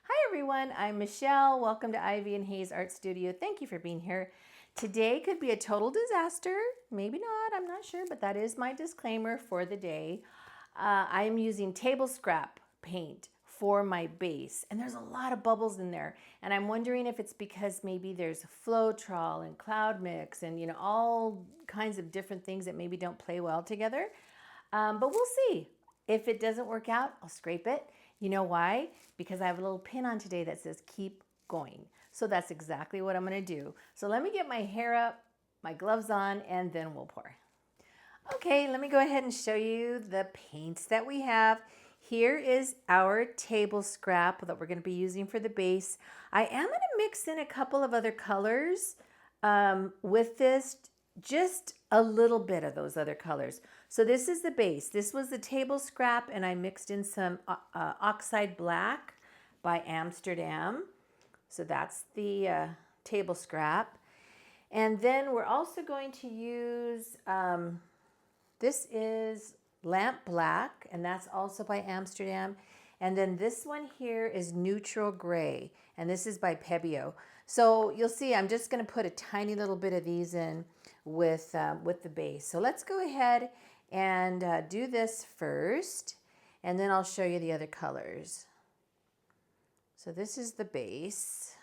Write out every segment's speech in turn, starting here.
Hi everyone, I'm Michelle. Welcome to Ivy and Hayes Art Studio. Thank you for being here. Today could be a total disaster. Maybe not, I'm not sure, but that is my disclaimer for the day. I am using table scrap paint for my base, and there's a lot of bubbles in there. And I'm wondering if it's because maybe there's Floetrol and cloud mix and all kinds of different things that maybe don't play well together. But we'll see. If it doesn't work out, I'll scrape it. You know why? Because I have a little pin on today that says keep going. So that's exactly what I'm going to do. So let me get my hair up, my gloves on, and then we'll pour. Okay, let me go ahead and show you the paints that we have. Here is our table scrap that we're going to be using for the base. I am going to mix in a couple of other colors with this, just a little bit of those other colors. So this is the base. This was the table scrap, and I mixed in some Oxide Black by Amsterdam. So that's the table scrap. And then we're also going to use, this is Lamp Black, and that's also by Amsterdam. And then this one here is Neutral Gray, and this is by Pebeo. So you'll see I'm just going to put a tiny little bit of these in with the base. So let's go ahead and do this first, and then I'll show you the other colors. So this is the base,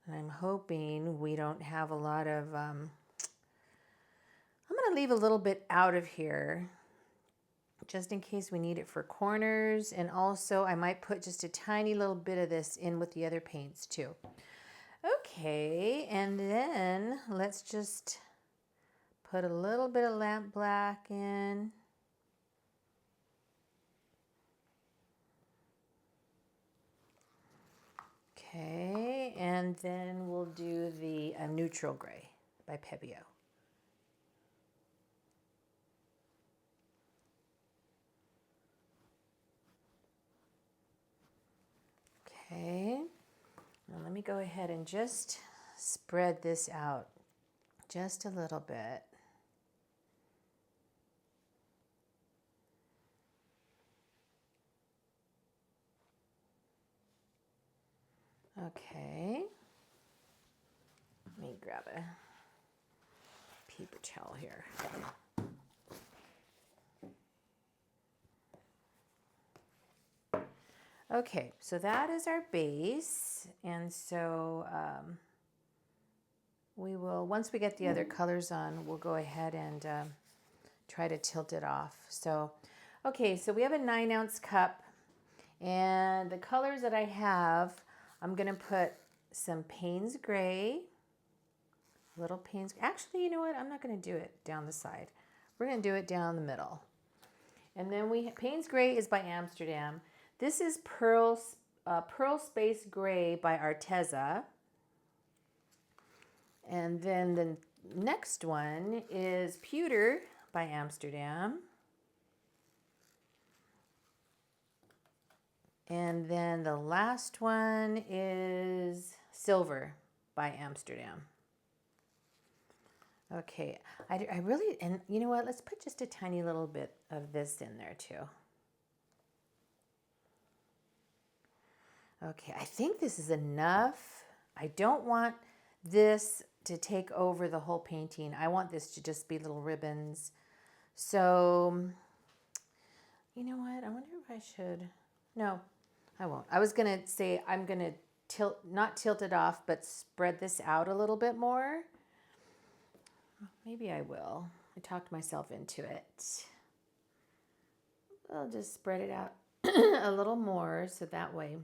and I'm hoping we don't have a lot of, I'm going to leave a little bit out of here just in case we need it for corners, and also I might put just a tiny little bit of this in with the other paints too. Okay, and then let's just put a little bit of Lamp Black in. Okay, and then we'll do the Neutral Gray by Pebeo. Okay, now let me go ahead and just spread this out just a little bit. Okay, let me grab a paper towel here. Okay, so that is our base, and so we will, once we get the other colors on, we'll go ahead and try to tilt it off. So, okay, so we have a 9-ounce cup, and the colors that I have, I'm going to put some Payne's Gray, little Payne's, actually, you know what, I'm not going to do it down the side. We're going to do it down the middle. And then Payne's Gray is by Amsterdam. This is Pearl Space Gray by Arteza. And then the next one is Pewter by Amsterdam. And then the last one is Silver by Amsterdam. Okay, I really, and you know what, let's put just a tiny little bit of this in there too. Okay, I think this is enough. I don't want this to take over the whole painting. I want this to just be little ribbons. So, you know what? I wonder if I should. No, I won't. I was going to say I'm going to not tilt it off, but spread this out a little bit more. Maybe I will. I talked myself into it. I'll just spread it out a little more so that way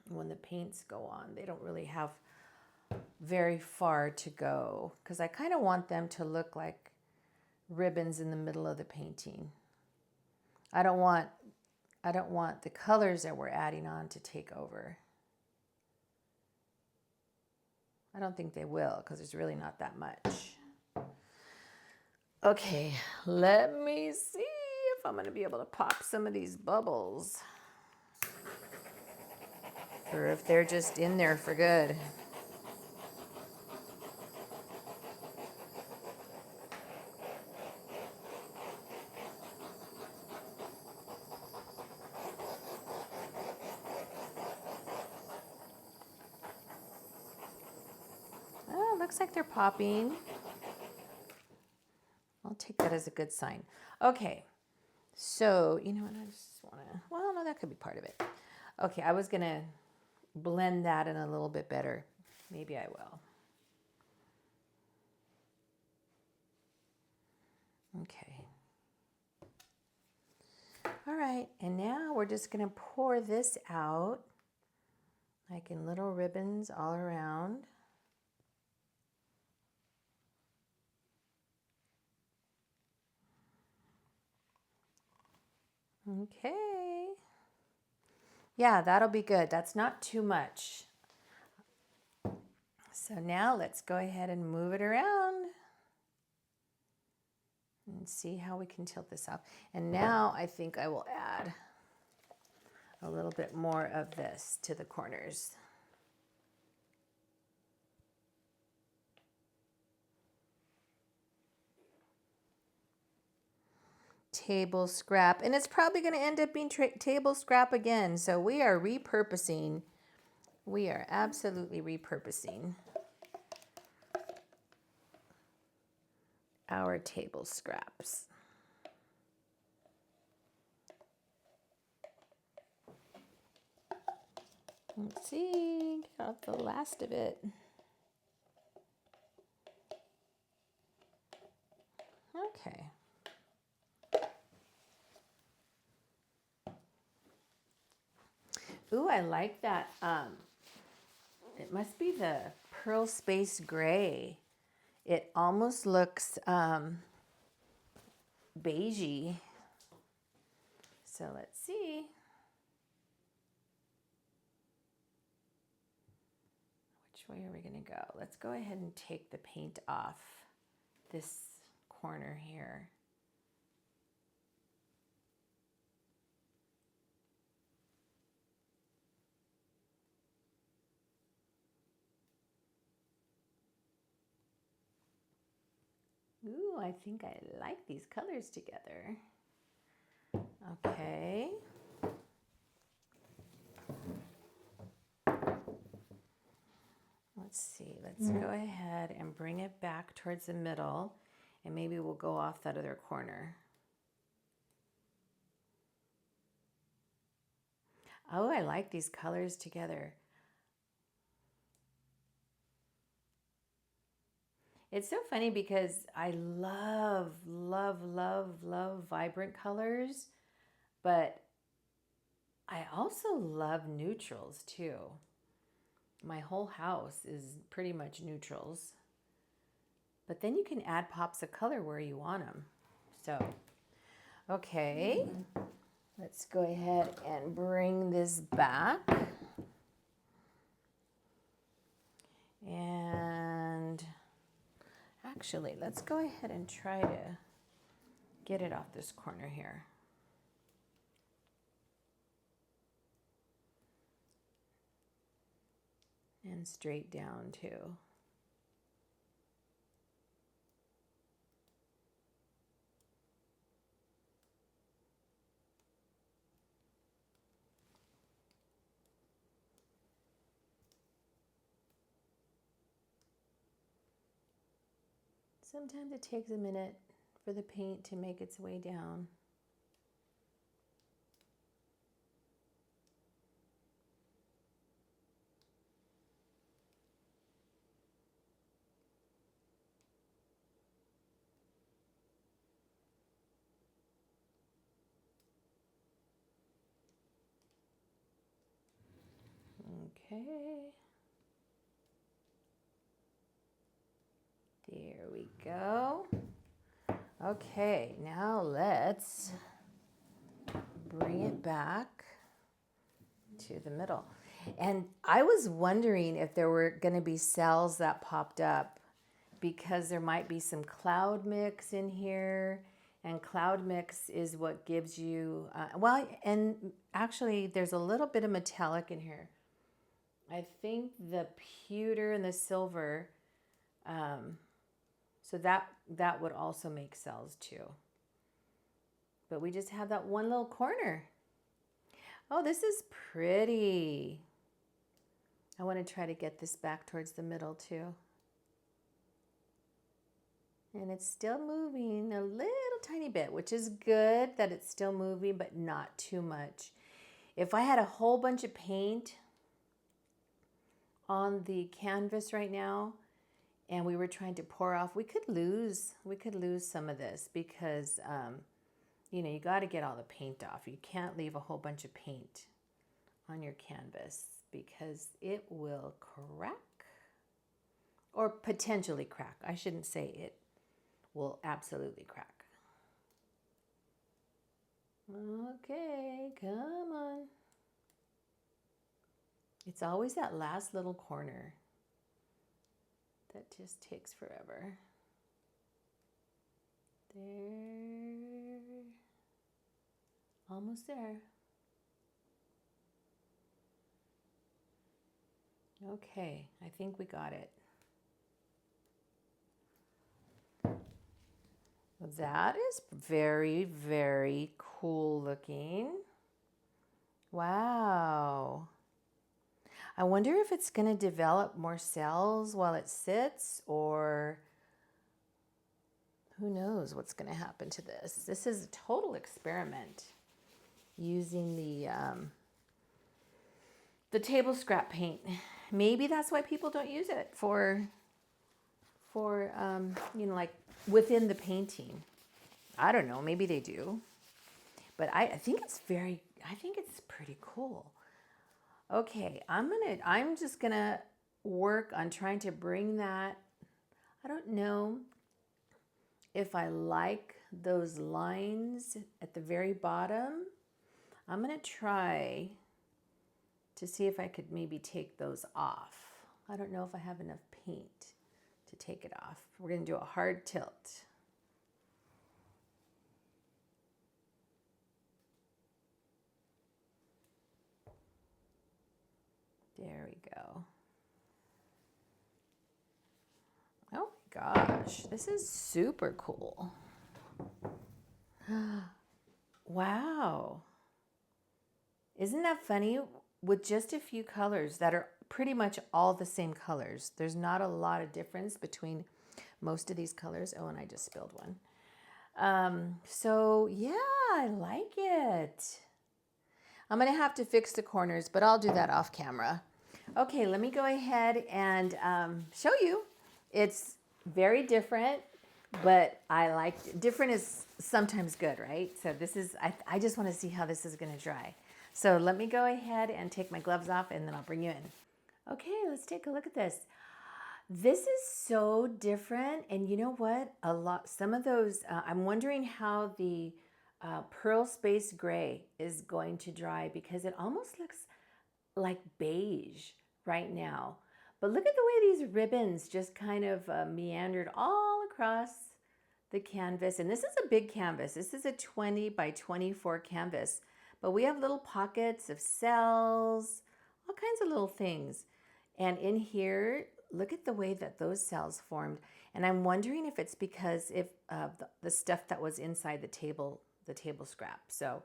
when the paints go on, they don't really have very far to go, because I kind of want them to look like ribbons in the middle of the painting. I don't want the colors that we're adding on to take over. I don't think they will, because there's really not that much. Okay, let me see if I'm going to be able to pop some of these bubbles, or if they're just in there for good. looks like they're popping. I'll take that as a good sign. Okay, so you know what, I just want to, well, no, that could be part of it. Okay, I was going to blend that in a little bit better. Maybe I will. Okay. All right, and now we're just going to pour this out like in little ribbons all around. Okay. Yeah, that'll be good. That's not too much. So now let's go ahead and move it around and see how we can tilt this up. And now I think I will add a little bit more of this to the corners. Table scrap, and it's probably going to end up being table scrap again. So we are repurposing. We are absolutely repurposing our table scraps. Let's see, get out the last of it. Okay. Ooh, I like that. It must be the Pearl Space Gray. It almost looks beigey. So let's see. Which way are we going to go? Let's go ahead and take the paint off this corner here. Ooh, I think I like these colors together. Okay. Let's see, let's go ahead and bring it back towards the middle, and maybe we'll go off that other corner. Oh, I like these colors together. It's so funny because I love, love, love, love vibrant colors, but I also love neutrals too. My whole house is pretty much neutrals. But then you can add pops of color where you want them. So, okay, let's go ahead and bring this back. And actually, let's go ahead and try to get it off this corner here. And straight down too. Sometimes it takes a minute for the paint to make its way down. Okay. There we go. Okay, now let's bring it back to the middle. And I was wondering if there were going to be cells that popped up because there might be some cloud mix in here. And cloud mix is what gives you, well, and actually there's a little bit of metallic in here. I think the pewter and the silver, so that would also make cells too. But we just have that one little corner. Oh, this is pretty. I want to try to get this back towards the middle too. And it's still moving a little tiny bit, which is good that it's still moving, but not too much. If I had a whole bunch of paint on the canvas right now and we were trying to pour off, we could lose some of this because you know, you got to get all the paint off. You can't leave a whole bunch of paint on your canvas because it will crack or potentially crack. I shouldn't say it will absolutely crack. Okay, come on. It's always that last little corner that just takes forever. There. Almost there. Okay, I think we got it. That is very, very cool looking. Wow. I wonder if it's going to develop more cells while it sits, or who knows what's going to happen to this. This is a total experiment using the table scrap paint. Maybe that's why people don't use it for you know, like within the painting. I don't know, maybe they do. But I think it's pretty cool. Okay, I'm just gonna work on trying to bring that. I don't know if I like those lines at the very bottom. I'm gonna try to see if I could maybe take those off. I don't know if I have enough paint to take it off. We're gonna do a hard tilt. There we go. Oh my gosh, this is super cool. Wow. Isn't that funny? With just a few colors that are pretty much all the same colors. There's not a lot of difference between most of these colors. Oh, and I just spilled one. So yeah, I like it. I'm gonna have to fix the corners, but I'll do that off camera. Okay, let me go ahead and show you. It's very different, but I like, different is sometimes good, right? So this is, I just wanna see how this is gonna dry. So let me go ahead and take my gloves off and then I'll bring you in. Okay, let's take a look at this. This is so different. And you know what? Some of those, I'm wondering how the pearl space gray is going to dry because it almost looks like beige right now. But look at the way these ribbons just kind of meandered all across the canvas. And this is a big canvas. This is a 20 by 24 canvas. But we have little pockets of cells, all kinds of little things. And in here, look at the way that those cells formed. And I'm wondering if it's because the stuff that was inside the table scrap. So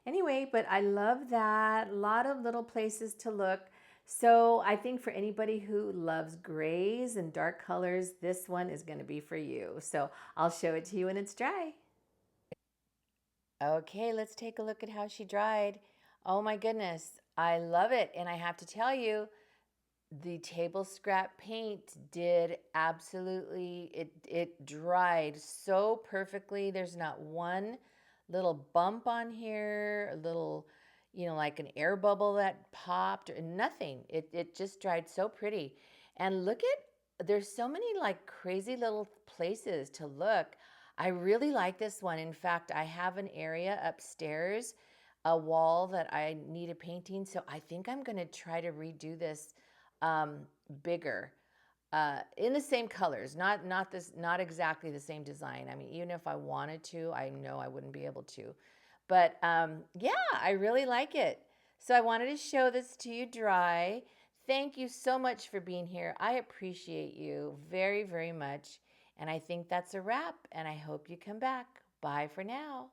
anyway, but I love that. A lot of little places to look. So I think for anybody who loves grays and dark colors, this one is going to be for you. So I'll show it to you when it's dry. Okay, let's take a look at how she dried. Oh my goodness, I love it. And I have to tell you, the table scrap paint did absolutely, it dried so perfectly. There's not one little bump on here, a little, you know, like an air bubble that popped, or nothing. It just dried so pretty. And look at, there's so many like crazy little places to look. I really like this one. In fact, I have an area upstairs, a wall that I need a painting. So I think I'm going to try to redo this bigger, in the same colors, not exactly the same design. I mean, even if I wanted to, I know I wouldn't be able to. But yeah, I really like it. So I wanted to show this to you dry. Thank you so much for being here. I appreciate you very, very much. And I think that's a wrap, and I hope you come back. Bye for now.